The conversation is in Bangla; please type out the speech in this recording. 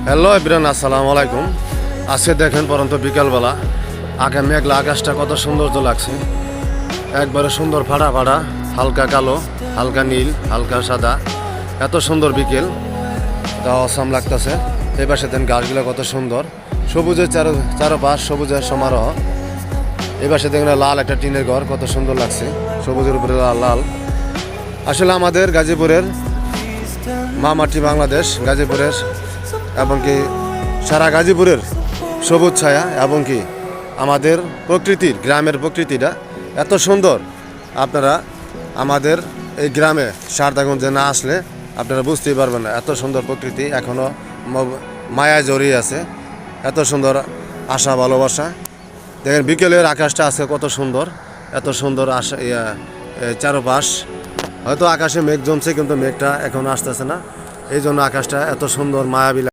হ্যালো এভরিওয়ান, আসসালামু আলাইকুম। আজকে দেখেন পরন্ত বিকালবেলা মেঘলা আকাশটা কত সৌন্দর্য লাগছে। একবারে সুন্দর ফাড়া ফাড়া, হালকা কালো, হালকা নীল, হালকা সাদা, এত সুন্দর বিকেল, তা অসাম লাগতেছে। এই পাশে দেন গাছগুলো কত সুন্দর, সবুজের চারোপাশ সবুজের সমারোহ। এই পাশে দেখেন লাল একটা টিনের ঘর, কত সুন্দর লাগছে, সবুজের উপরে লাল লাল। আসলে আমাদের গাজীপুরের মামাটি বাংলাদেশ, গাজীপুরের এবং কি সারা গাজীপুরের সবুজ ছায়া এবং কি আমাদের প্রকৃতির, গ্রামের প্রকৃতিটা এত সুন্দর। আপনারা আমাদের এই গ্রামে সারদাগঞ্জে না আসলে আপনারা বুঝতেই পারবেন না, এত সুন্দর প্রকৃতি এখনও মায়ায় জড়িয়ে আছে, এত সুন্দর আশা ভালোবাসা। দেখেন বিকেলের আকাশটা আজকে কত সুন্দর, এত সুন্দর আশা চারপাশ। হয়তো আকাশে মেঘ জমছে কিন্তু মেঘটা এখনও আসতেছে না, এই জন্য আকাশটা এত সুন্দর মায়াবী।